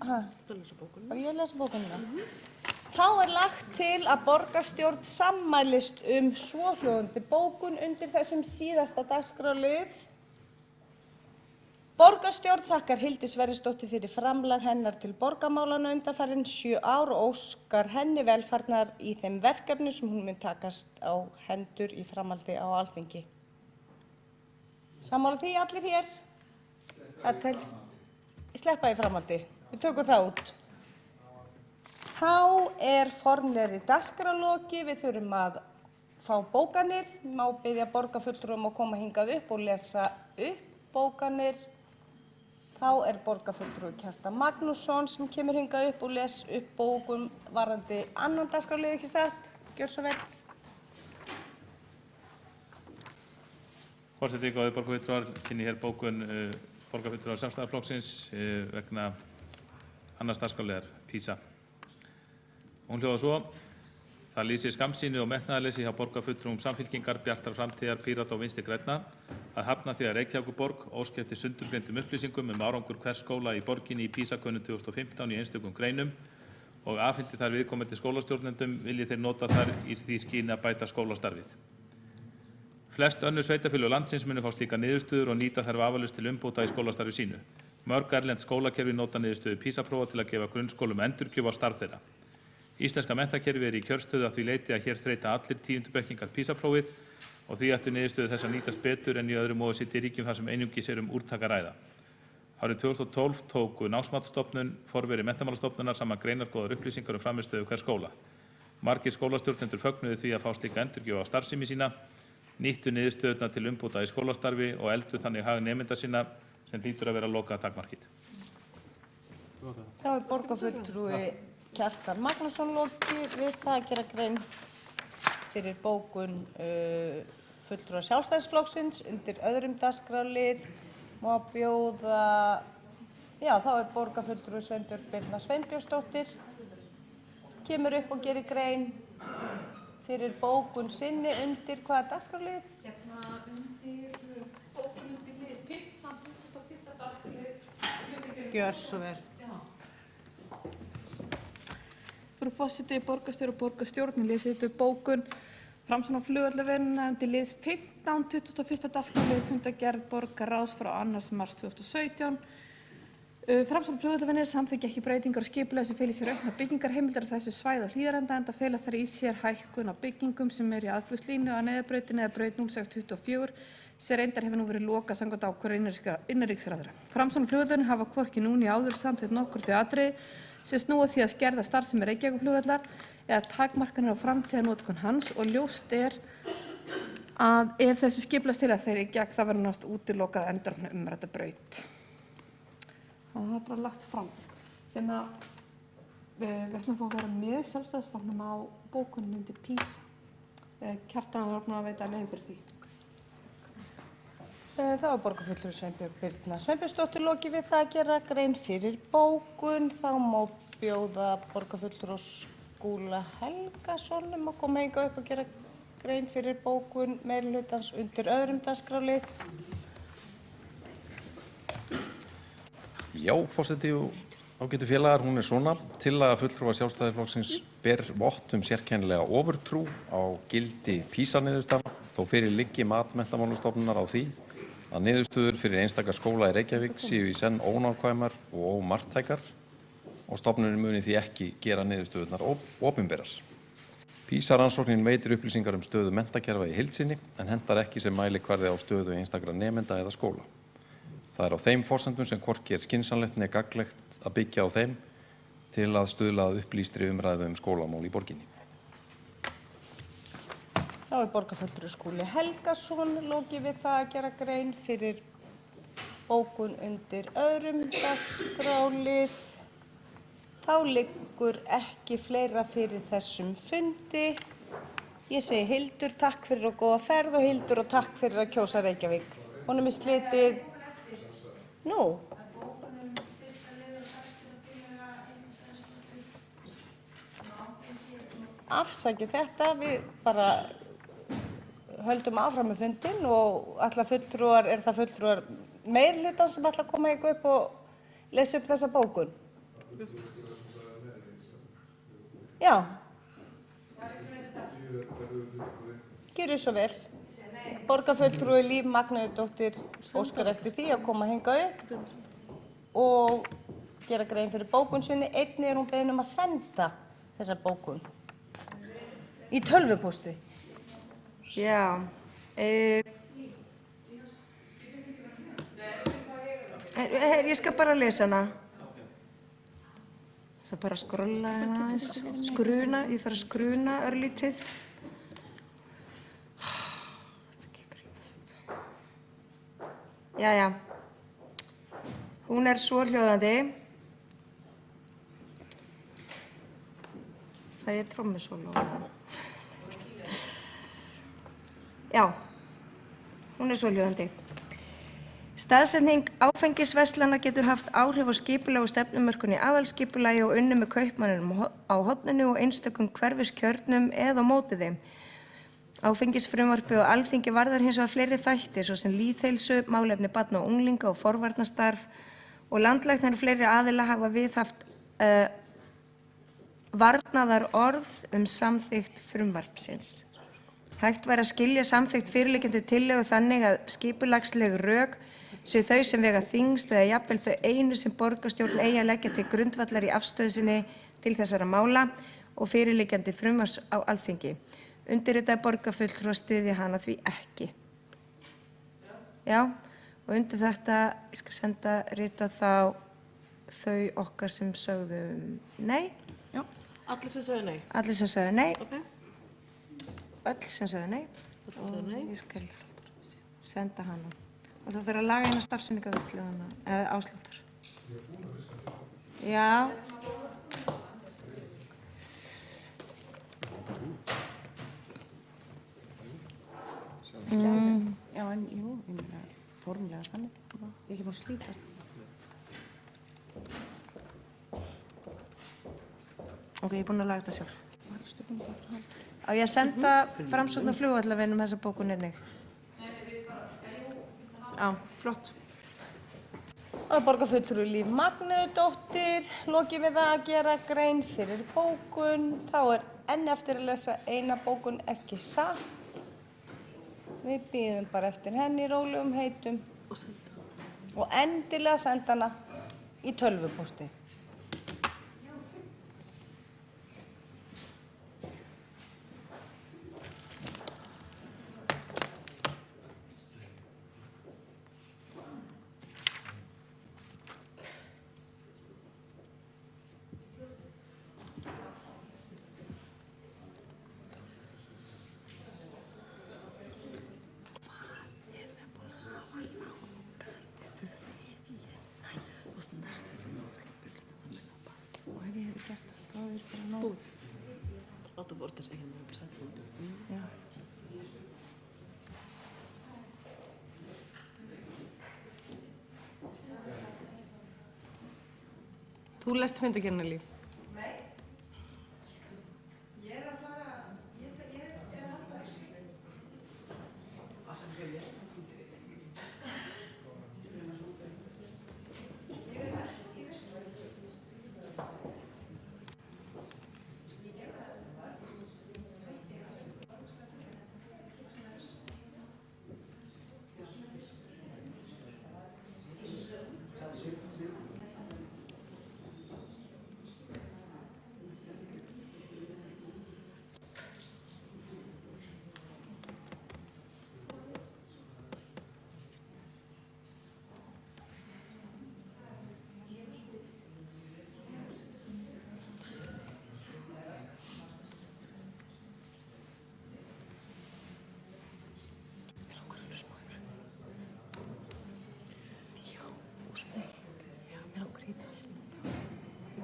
Ég lesa bókunina. Þá lagt til að borgarstjórn sammælist svohljóðandi bókun undir þessum síðasta dagskrárlið. Borgarstjórn þakkar Hildi Sverrisdóttur fyrir framlag hennar til borgarmálanna undanfarin 7 ár og óskar henni velfarnaðar í þeim verkefnum sem hún mun takast á hendur í framhaldi á Alþingi. Sammála því allir hér? Það telst sleppa í framhaldi. Við tökum það út. Þá formlegri dagskrárloki. Við þurfum að fá bókanir. Má biðja borgarfulltrúum að koma hingað upp og lesa upp bókanir. Þá borgarfulltrúi Kjartan Magnússon sem kemur hingað upp og les upp bókum varðandi annan dagskrárlið, ekki satt? Gjör svo vel. Forseti, góðir borgarfulltrúar, kynni hér bókun borgarfulltrúar Sjálfstæðisflokksins vegna annars dagskrárliðar, PISA. Hún hljóðar svo: Það lýsir skammsýni og metnaðarleysi hjá borgarfulltrúum Samfylkingar, Bjartar framtíðar, Pírata og Vinstri grænna að hafna því að Reykjavíkurborg óski eftir sundurgreindum upplýsingum árangur hvers skóla í borginni í PISA-könnun 2015 í einstökum greinum og afhenti þær viðkomandi skólastjórnendum vilji þeir nota þar í því skyni að bæta skólastarfið. Flest önnur sveitarfélög landsins munu fá slíkar niðurstöður og nýta þær vafalaust til umbóta í skólastarfi sínu. Mörg erlend skólakerfi nota niðurstöður PISA-prófa til að gefa grunnskólum endurgjöf á starf þeirra. Íslenska menntakerfið í kjörsstöðu að því leyti að hér þreyta allir 10. bekkingar PISA-prófið og því ættu niðurstöður þess að nýtast betur en í öðrum OECD-ríkjum þar sem einungis úrtak að ræða. Árið 2012 tóku Námsmatsstofnun, forveri Menntamálastofnunar saman greinargóðar upplýsingar frammistöðu hvers skóla. Margir skólastjórnendur fögnuðu því að fá slíka endurgjöf á starfsemi sína, nýttu niðurstöðurnar til umbóta í skólastarfi og efldu þannig hag nemenda sinna sem hlýtur að vera lokað takmarkið. Þá borgarfulltrúi Kjartan Magnússon lokið við það að gera grein fyrir bókun fulltrúa Sjálfstæðisflokksins undir öðrum dagskrárlið. Má bjóða, þá borgarfulltrúi Sveinbjörg Birna Sveinbjörnsdóttir kemur upp og gerir grein fyrir bókun sinni undir hvaða dagskrárlið? Undir bókun undir lið 15. 21. dagskrárlið. Gjör svo vel. Frú forseti, borgarstjóri og borgarstjórn lesið upp bókun Framsóknar flugvallarveruna undir liðs 15, 21. dagskrárlið fundargerð borgarráðs frá 2. mars 2017. Framsóknar flugvallarverunir samþykkja ekki breytingar á skipulagi sem feli sér auknar byggingarheimildir á þessu svæði á Hlíðarenda enda fela þær í sér hækkun á byggingum sem í aðflugslínu að Neyðarbrautinni eða braut 0624 sem reyndar hefur nú verið lokað samkvæmt ákvörðun innanríkisráðherra. Framsóknar flugvallarverunir hafa hvorki nú né áður samþykkt nokkur þau atriði sem snúa því að skerða starfsemi Reykjavíkurflugvallar eða takmarkanir á framtíðarnotkun hans og ljóst að ef þessi skipulagstillaga fer í gegn þá verður næst útilokað enduropna umrædda braut. Það bara lagt fram. Þannig að við ætlum að fá að vera með Sjálfstæðisflokknum á bókunum undir PISA. Kjartan var opnað að veita leyfi fyrir því. Þá borgarfulltrúi Sveinbjörg Birna Sveinbjörnsdóttir lokið við það að gera grein fyrir bókun. Þá má bjóða borgarfulltrúi Skúla Helgason að koma hingað upp og gera grein fyrir bókun meirihlutans undir öðrum dagskrárlið. Já, forseti og ágætu félagar, hún svona. Tillaga fulltrúa Sjálfstæðisflokksins ber vott sérkennilega ofurtrú á gildi PISA-niðurstaðna, þó fyrir liggi mat Menntamálastofnunar á því að niðurstöður fyrir einstaka skóla í Reykjavík séu í senn ónákvæmar og ómarktækar og stofnunin muni því ekki gera niðurstöðurnar opinberar. PISA-rannsóknin veitir upplýsingar stöðu menntakerfa í heild sinni en hentar ekki sem mælikvarði á stöðu einstakra nemenda eða skóla. Það á þeim forsendum sem hvorki skynsamlegt né gagnlegt að byggja á þeim til að stuðla að upplýstri umræðu skólamál í borginni. Þá borgarfulltrúi Skúli Helgason lokið við það að gera grein fyrir bókun undir öðrum dagskrárlið. Þá liggur ekki fleira fyrir þessum fundi. Ég segi Hildur takk fyrir og góða ferð og Hildur og takk fyrir að kjósa Reykjavík. Honum slitið nú. Afsakið þetta, við bara höldum áfram með fundinn og alla fulltrúar, það fulltrúar meirihlutans sem ætla að koma hingað upp og lesa upp þessa bókun? Já. Gjörðu svo vel. Borgarfulltrúi Líf Magnúsdóttir óskar eftir því að koma hingað upp og gera grein fyrir bókun sinni. Einnig er hún beðin um að senda þessa bókun í tölvupósti. Já. Ég skal bara lesa hana. Það er bara að skrolla aðeins. Skruna, ég þarf að skruna örlítið. Þetta ekki grínast. Jæja. Hún er svohljóðandi. Það er trommusóló. Já, hún er svohljóðandi. Staðsetning áfengisverslana getur haft áhrif á skipulag og stefnumörkun í aðalskipulagi og unni með kaupmanninum á horninu og einstökum hverfiskjörnum eða á móti þeim. Áfengisfrumvarpið og Alþingi varðar hins vegar fleiri þætti, svo sem lýðheilsu, málefni barna og unglinga og forvarnastarf og landlæknar og fleiri aðila hafa viðhaft varnaðar orð samþykkt frumvarpsins. Hægt væri að skilja samþykkt fyrirliggjandi tillögu þannig að skipulagsleg rök séu þau sem vega þyngst eða jafnvel þau einu sem borgarstjórn eigi að leggja til grundvallar í afstöðu sinni til þessara mála og fyrirliggjandi frumvarps á Alþingi. Undirritaði borgarfulltrúar styðja hana því ekki. Já, og undir þetta, ég skal senda rita þá þau okkar sem sögðu nei. Já, allir sem sögðu nei. Allir sem sögðu nei. Ok. Öll sem sögðu nei. Allir sögðu nei. Ég skal senda hana. Og það þarf að laga hérna stafsendingavillu hana, eða ásláttar. Já. Já, en jú, ég meina formlega þannig. Ég er ekki búin að slíta. Ok, ég er búin að laga þetta sjálf. Á ég að senda framsókn og flugvallavinum þessa bókun einnig? Já, flott. Og borgarfulltrúi Líf Magnúsdóttir lokið við að gera grein fyrir bókun. Þá er enn eftir að lesa eina bókun, ekki satt. Við bíðum bara eftir henni í rólegum heitum og endilega senda hana í tölvupósti. Áttu bortir ekki með upp sætt út. Já. Þú lest fundargerðina, Líf? Nei. Ég er að fara, ég er að halda þessi.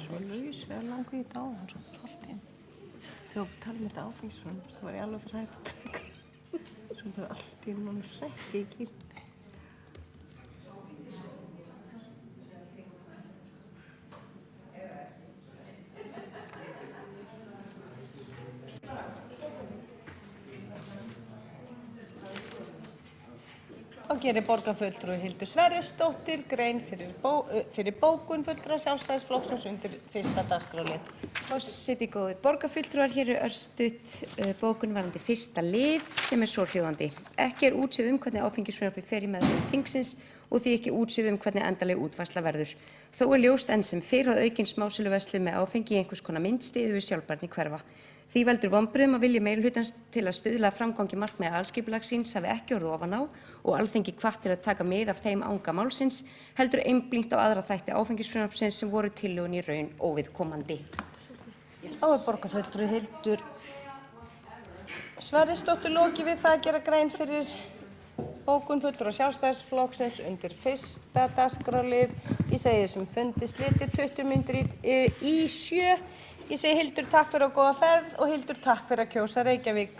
Svo laus við að langa í þetta á hann, svo bara allt í einu. Þegar við talum þetta áfengisfram, þá var ég alveg fyrir hægt að taka. Svo bara allt í einu mann hrætti í kýrni. Ok, gerir borgarfulltrúi Hildur Sverrisdóttir grein fyrir bókun fulltrúa Sjálfstæðisflokksins undir 1. dagskrárlið. Forseti góðir borgarfulltrúar, hér er örstutt bókun varðandi 1. lið sem er svohljóðandi. Ekki er útséð hvernig áfengisfrumvarpið fer í meðferð þingsins og því ekki útséð hvernig endanleg útfærsla verður. Þó er ljóst enn sem fyrr að aukin smásöluverslun með áfengi í einhvers konar mynd styður við sjálfbærni hverfa. Því veldur vonbrigðum að vilji meirihlutans til að stuðla að framgangi markmiða aðalskipulagsins hafi ekki orðið ofan á og Alþingi hvatt til að taka mið af þeim anga málsins, heldur einblínt á aðra þætti áfengisfrumvarpsins sem voru tillögunni í raun óviðkomandi. Þá er borgarfulltrúi Hildur Sverrisdóttir lokið við það að gera grein fyrir bókun fulltrúa Sjálfstæðisflokksins undir 1. dagskrárlið. Ég segi þessum fundi slitið 20 mínútur í 7. Ég segi Hildur takk fyrir og góða ferð og Hildur takk fyrir að kjósa Reykjavík.